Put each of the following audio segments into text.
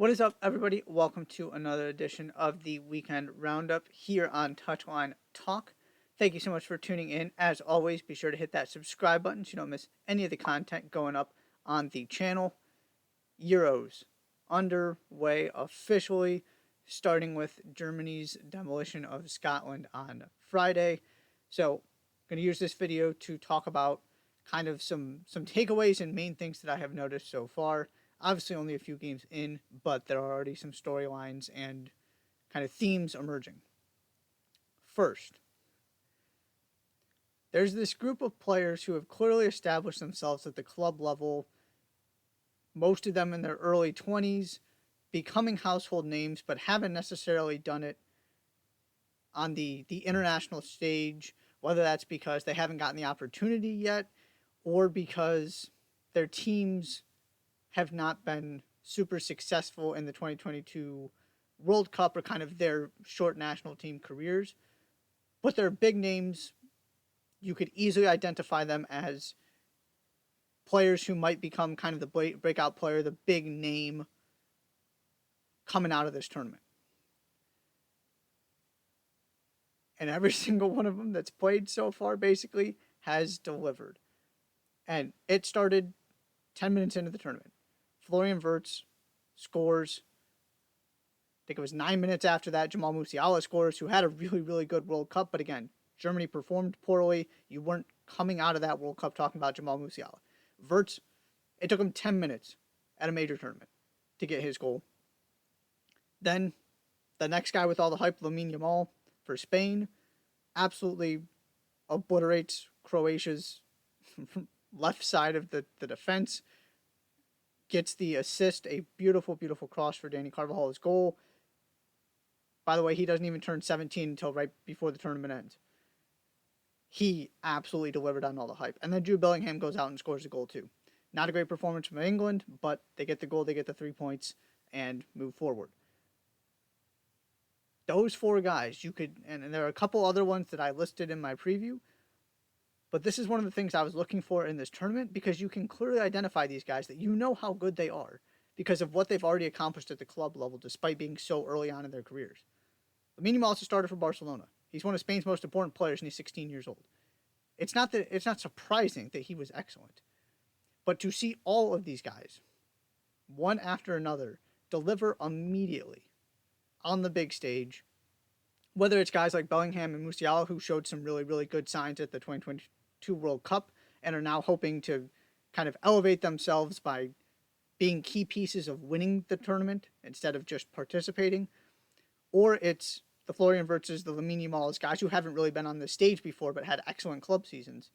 What is up, everybody? Welcome to another edition of the Weekend Roundup here on Touchline Talk. Thank you so much for tuning in. As always, be sure to hit that subscribe button so you don't miss any of the content going up on the channel. Euros underway officially, starting with Germany's demolition of Scotland on Friday. So, I'm going to use this video to talk about kind of some takeaways and main things that I have noticed so far. Obviously, only a few games in, but there are already some storylines and kind of themes emerging. First, there's this group of players who have clearly established themselves at the club level, most of them in their early 20s, becoming household names, but haven't necessarily done it on the international stage, whether that's because they haven't gotten the opportunity yet or because their teams have not been super successful in the 2022 World Cup or kind of their short national team careers. But they're big names. You could easily identify them as players who might become kind of the breakout player, the big name coming out of this tournament. And every single one of them that's played so far basically has delivered. And it started 10 minutes into the tournament. Florian Wirtz scores. I think it was 9 minutes after that, Jamal Musiala scores, who had a really, really good World Cup. But again, Germany performed poorly. You weren't coming out of that World Cup talking about Jamal Musiala. Wirtz, it took him 10 minutes at a major tournament to get his goal. Then the next guy with all the hype, Lamine Yamal for Spain, absolutely obliterates Croatia's left side of the defense. Gets the assist, a beautiful, beautiful cross for Danny Carvajal's goal. By the way, he doesn't even turn 17 until right before the tournament ends. He absolutely delivered on all the hype. And then Jude Bellingham goes out and scores a goal too. Not a great performance from England, but they get the goal, they get the 3 points, and move forward. Those four guys, you could, and there are a couple other ones that I listed in my preview, but this is one of the things I was looking for in this tournament because you can clearly identify these guys that you know how good they are because of what they've already accomplished at the club level despite being so early on in their careers. Lamine Yamal also started for Barcelona. He's one of Spain's most important players and he's 16 years old. It's not surprising that he was excellent. But to see all of these guys, one after another, deliver immediately on the big stage, whether it's guys like Bellingham and Musiala who showed some really, really good signs at the 2022 World Cup and are now hoping to kind of elevate themselves by being key pieces of winning the tournament instead of just participating, or it's the Florian Wirtzes, the Lamine Yamals, guys who haven't really been on the stage before but had excellent club seasons.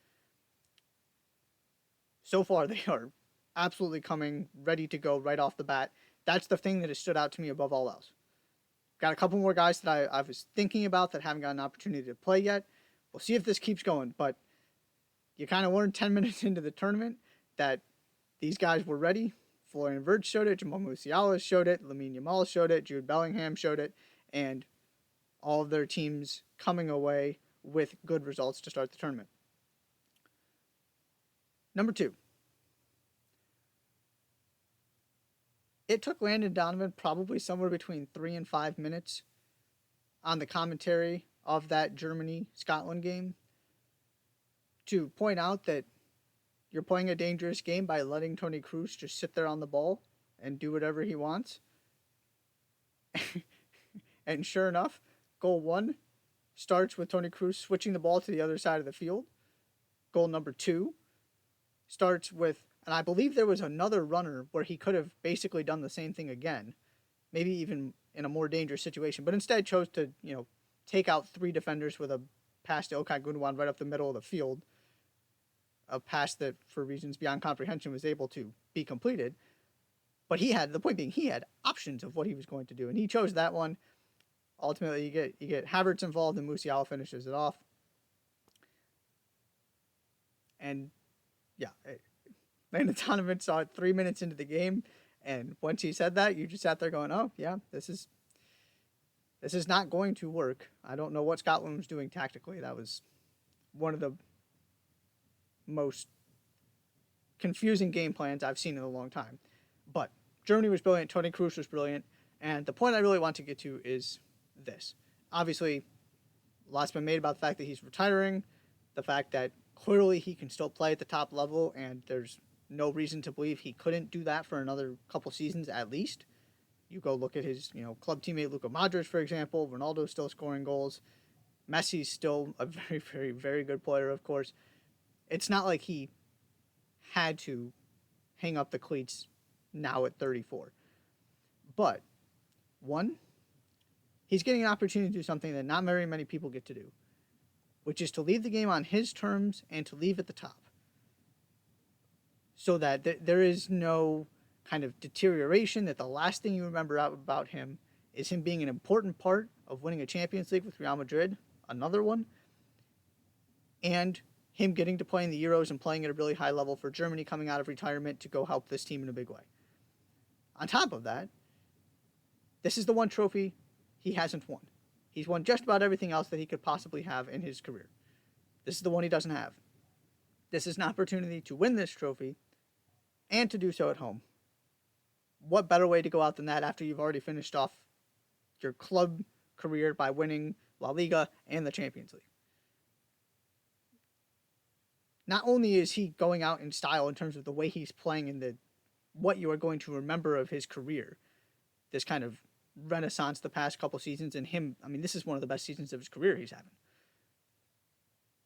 So far, they are absolutely coming ready to go right off the bat. That's the thing that has stood out to me above all else. Got a couple more guys that I was thinking about that haven't got an opportunity to play yet. We'll see if this keeps going, but you kind of learned 10 minutes into the tournament that these guys were ready. Florian Wirtz showed it, Jamal Musiala showed it, Lamine Yamal showed it, Jude Bellingham showed it, and all of their teams coming away with good results to start the tournament. Number 2. It took Landon Donovan probably somewhere between 3 and 5 minutes on the commentary of that Germany-Scotland game to point out that you're playing a dangerous game by letting Toni Kroos just sit there on the ball and do whatever he wants. And sure enough, goal 1 starts with Toni Kroos switching the ball to the other side of the field. Goal number 2 starts with, and I believe there was another runner where he could have basically done the same thing again, maybe even in a more dangerous situation, but instead chose to, take out 3 defenders with a pass to Okay Gundogan right up the middle of the field, a pass that, for reasons beyond comprehension, was able to be completed. But the point being, he had options of what he was going to do, and he chose that one. Ultimately, you get Havertz involved, and Musiala finishes it off. And yeah, Landon Donovan saw it 3 minutes into the game, and once he said that, you just sat there going, "Oh yeah, this is not going to work." I don't know what Scotland was doing tactically. That was one of the most confusing game plans I've seen in a long time. But Germany was brilliant. Tony Kroos was brilliant. And the point I really want to get to is this. Obviously, a lot's been made about the fact that he's retiring, the fact that clearly he can still play at the top level, and there's no reason to believe he couldn't do that for another couple seasons at least. You go look at his, club teammate Luka Modric, for example. Ronaldo's still scoring goals. Messi's still a very, very, very good player, of course. It's not like he had to hang up the cleats now at 34. But, one, he's getting an opportunity to do something that not very many people get to do, which is to leave the game on his terms and to leave at the top. So that there is no kind of deterioration, that the last thing you remember about him is him being an important part of winning a Champions League with Real Madrid, another one, and him getting to play in the Euros and playing at a really high level for Germany coming out of retirement to go help this team in a big way. On top of that, this is the one trophy he hasn't won. He's won just about everything else that he could possibly have in his career. This is the one he doesn't have. This is an opportunity to win this trophy and to do so at home. What better way to go out than that after you've already finished off your club career by winning La Liga and the Champions League? Not only is he going out in style in terms of the way he's playing and what you are going to remember of his career, this kind of renaissance the past couple seasons, and him, this is one of the best seasons of his career he's having.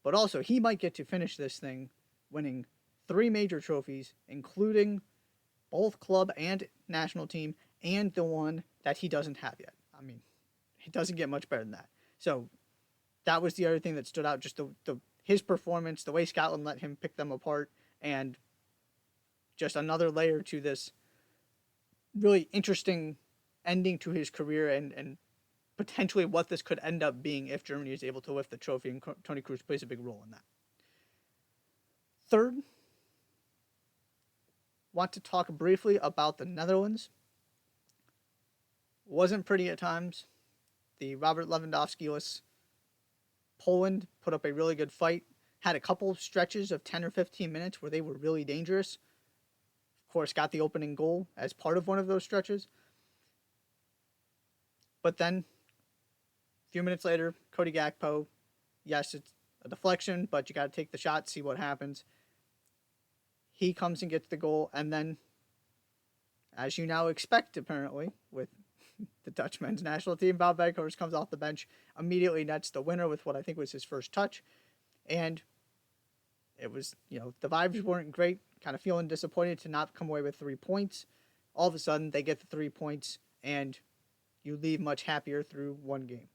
But also, he might get to finish this thing winning 3 major trophies, including both club and national team, and the one that he doesn't have yet. It doesn't get much better than that. So that was the other thing that stood out, just his performance, the way Scotland let him pick them apart, and just another layer to this really interesting ending to his career and potentially what this could end up being if Germany is able to lift the trophy, and Tony Kroos plays a big role in that. Third, want to talk briefly about the Netherlands. Wasn't pretty at times. The Robert Lewandowski-less Poland put up a really good fight. Had a couple stretches of 10 or 15 minutes where they were really dangerous. Of course, got the opening goal as part of one of those stretches. But then, a few minutes later, Cody Gakpo, yes, it's a deflection, but you got to take the shot, see what happens. He comes and gets the goal, and then, as you now expect, apparently, with the Dutch men's national team, Wout Weghorst comes off the bench, immediately nets the winner with what I think was his first touch. And it was, the vibes weren't great, kind of feeling disappointed to not come away with 3 points. All of a sudden, they get the 3 points, and you leave much happier through one game.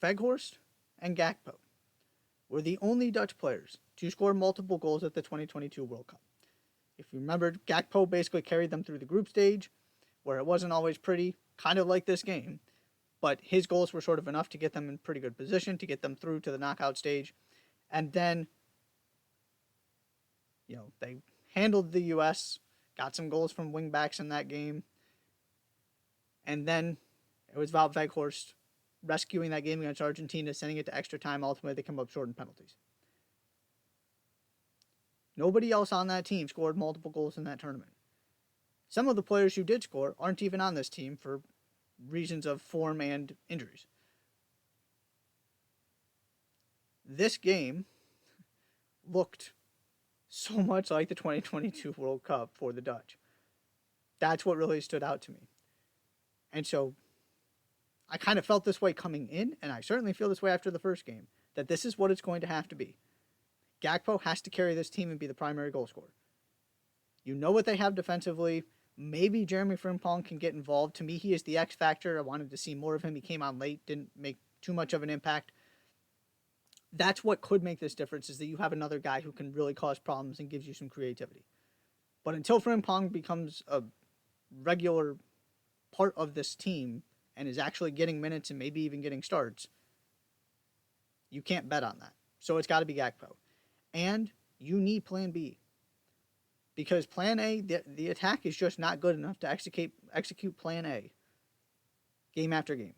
Weghorst and Gakpo were the only Dutch players to score multiple goals at the 2022 World Cup. If you remember, Gakpo basically carried them through the group stage, where it wasn't always pretty, kind of like this game, but his goals were sort of enough to get them in pretty good position, to get them through to the knockout stage. And then, they handled the U.S., got some goals from wingbacks in that game, and then it was Wout Weghorst rescuing that game against Argentina, sending it to extra time. Ultimately, they come up short in penalties. Nobody else on that team scored multiple goals in that tournament. Some of the players who did score aren't even on this team for reasons of form and injuries. This game looked so much like the 2022 World Cup for the Dutch. That's what really stood out to me. And so I kind of felt this way coming in, and I certainly feel this way after the first game, that this is what it's going to have to be. Gakpo has to carry this team and be the primary goal scorer. You know what they have defensively. Maybe Jeremy Frimpong can get involved. To me, he is the X factor. I wanted to see more of him. He came on late, didn't make too much of an impact. That's what could make this difference, is that you have another guy who can really cause problems and gives you some creativity. But until Frimpong becomes a regular part of this team and is actually getting minutes and maybe even getting starts, you can't bet on that. So it's got to be Gakpo. And you need plan B. Because plan A, the attack is just not good enough to execute plan A game after game.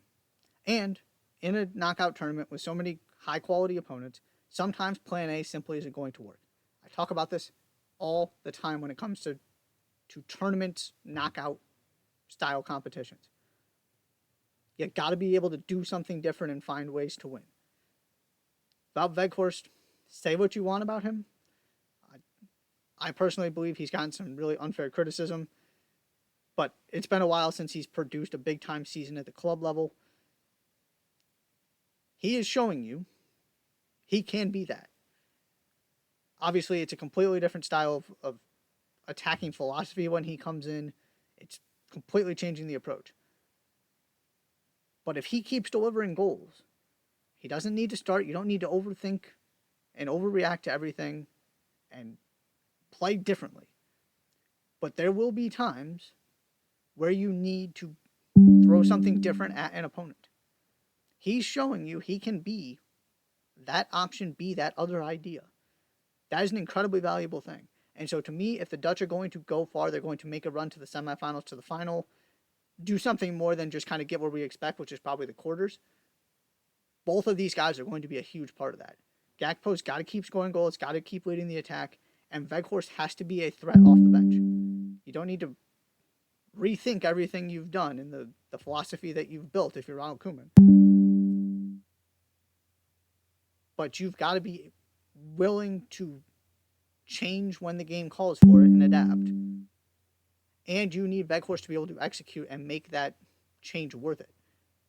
And in a knockout tournament with so many high-quality opponents, sometimes plan A simply isn't going to work. I talk about this all the time when it comes to tournaments, knockout style competitions. You got to be able to do something different and find ways to win. About Veghorst, say what you want about him. I personally believe he's gotten some really unfair criticism, but it's been a while since he's produced a big time season at the club level. He is showing you he can be that. Obviously, it's a completely different style of attacking philosophy when he comes in. It's completely changing the approach. But if he keeps delivering goals, he doesn't need to start. You don't need to overthink and overreact to everything and play differently. But there will be times where you need to throw something different at an opponent. He's showing you he can be that option, be that other idea. That is an incredibly valuable thing. And so to me, if the Dutch are going to go far, they're going to make a run to the semifinals, to the final, do something more than just kind of get what we expect, which is probably the quarters. Both of these guys are going to be a huge part of that. Gakpo's got to keep scoring goals, got to keep leading the attack, and Veghorst has to be a threat off the bench. You don't need to rethink everything you've done and the philosophy that you've built if you're Ronald Koeman. But you've got to be willing to change when the game calls for it and adapt. And you need Veghorst to be able to execute and make that change worth it.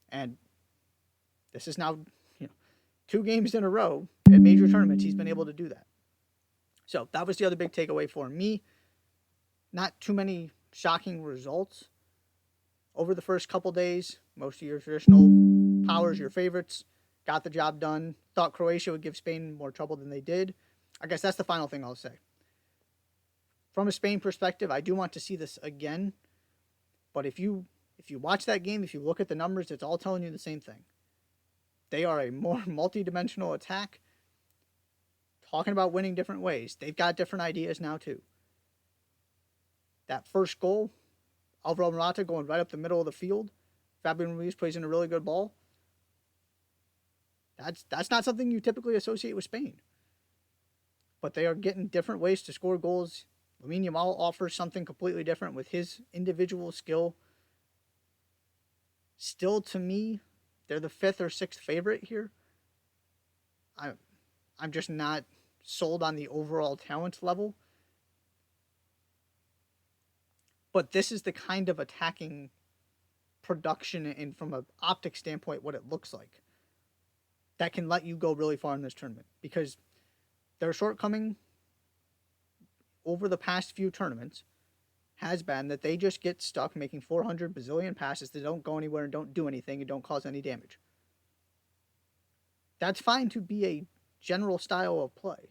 And this is now, 2 games in a row at major tournaments, he's been able to do that. So that was the other big takeaway for me. Not too many shocking results over the first couple days. Most of your traditional powers, your favorites, got the job done. Thought Croatia would give Spain more trouble than they did. I guess that's the final thing I'll say. From a Spain perspective, I do want to see this again. But if you watch that game, if you look at the numbers, it's all telling you the same thing. They are a more multi-dimensional attack, talking about winning different ways. They've got different ideas now too. That first goal, Alvaro Morata going right up the middle of the field. Fabian Ruiz plays in a really good ball. That's not something you typically associate with Spain. But they are getting different ways to score goals. Lamine Yamal offers something completely different with his individual skill. Still, to me, they're the 5th or 6th favorite here. I'm just not sold on the overall talent level. But this is the kind of attacking production and from an optic standpoint, what it looks like, that can let you go really far in this tournament. Because their shortcoming over the past few tournaments has been that they just get stuck making 400 bazillion passes that don't go anywhere and don't do anything and don't cause any damage. That's fine to be a general style of play.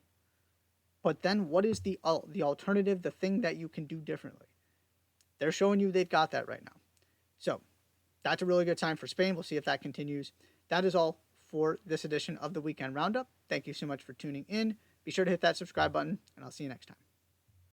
But then what is the alternative, the thing that you can do differently? They're showing you they've got that right now. So that's a really good sign for Spain. We'll see if that continues. That is all for this edition of the Weekend Roundup. Thank you so much for tuning in. Be sure to hit that subscribe button, and I'll see you next time.